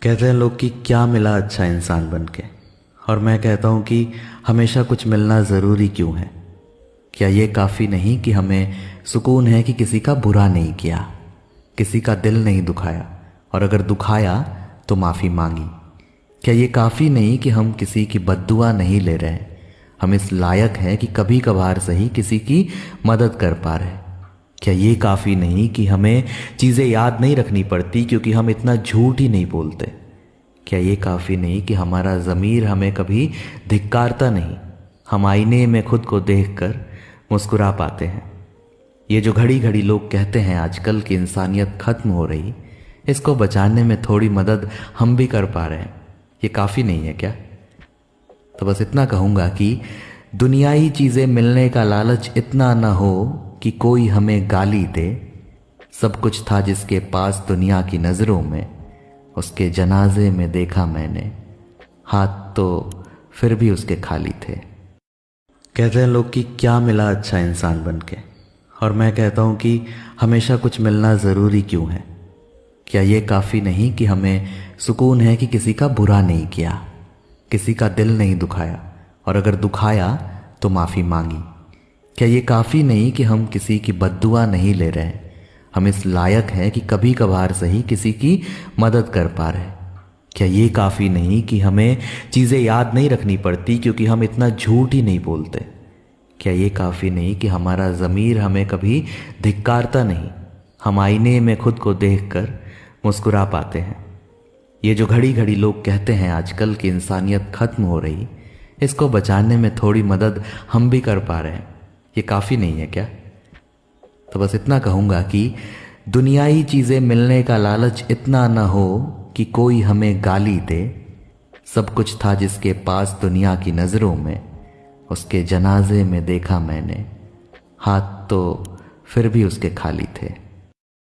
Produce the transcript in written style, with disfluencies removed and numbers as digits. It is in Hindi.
कहते हैं लोग कि क्या मिला अच्छा इंसान बन के। और मैं कहता हूँ कि हमेशा कुछ मिलना ज़रूरी क्यों है। क्या ये काफ़ी नहीं कि हमें सुकून है कि किसी का बुरा नहीं किया, किसी का दिल नहीं दुखाया, और अगर दुखाया तो माफ़ी मांगी। क्या ये काफ़ी नहीं कि हम किसी की बद्दुआ नहीं ले रहे, हम इस लायक हैं कि कभी कभार सही किसी की मदद कर पा रहे। क्या ये काफ़ी नहीं कि हमें चीज़ें याद नहीं रखनी पड़ती क्योंकि हम इतना झूठ ही नहीं बोलते। क्या ये काफ़ी नहीं कि हमारा ज़मीर हमें कभी धिक्कारता नहीं, हम आईने में खुद को देखकर मुस्कुरा पाते हैं। ये जो घड़ी घड़ी लोग कहते हैं आजकल की इंसानियत ख़त्म हो रही, इसको बचाने में थोड़ी मदद हम भी कर पा रहे हैं, ये काफ़ी नहीं है क्या? तो बस इतना कहूँगा कि दुनियाई चीज़ें मिलने का लालच इतना ना हो कि कोई हमें गाली दे। सब कुछ था जिसके पास दुनिया की नज़रों में, उसके जनाजे में देखा मैंने, हाथ तो फिर भी उसके खाली थे। कहते हैं लोग कि क्या मिला अच्छा इंसान बन के। और मैं कहता हूँ कि हमेशा कुछ मिलना ज़रूरी क्यों है। क्या ये काफ़ी नहीं कि हमें सुकून है कि किसी का बुरा नहीं किया, किसी का दिल नहीं दुखाया, और अगर दुखाया तो माफ़ी मांगी। क्या ये काफ़ी नहीं कि हम किसी की बद्दुआ नहीं ले रहे, हम इस लायक हैं कि कभी कभार सही किसी की मदद कर पा रहे। क्या ये काफ़ी नहीं कि हमें चीज़ें याद नहीं रखनी पड़ती क्योंकि हम इतना झूठ ही नहीं बोलते। क्या ये काफ़ी नहीं कि हमारा ज़मीर हमें कभी धिक्कारता नहीं, हम आईने में खुद को देखकर मुस्कुरा पाते हैं। ये जो घड़ी घड़ी लोग कहते हैं आजकल की इंसानियत ख़त्म हो रही, इसको बचाने में थोड़ी मदद हम भी कर पा रहे हैं, ये काफ़ी नहीं है क्या? तो बस इतना कहूँगा कि दुनियाई चीज़ें मिलने का लालच इतना ना हो कि कोई हमें गाली दे। सब कुछ था जिसके पास दुनिया की नज़रों में, उसके जनाजे में देखा मैंने, हाथ तो फिर भी उसके खाली थे।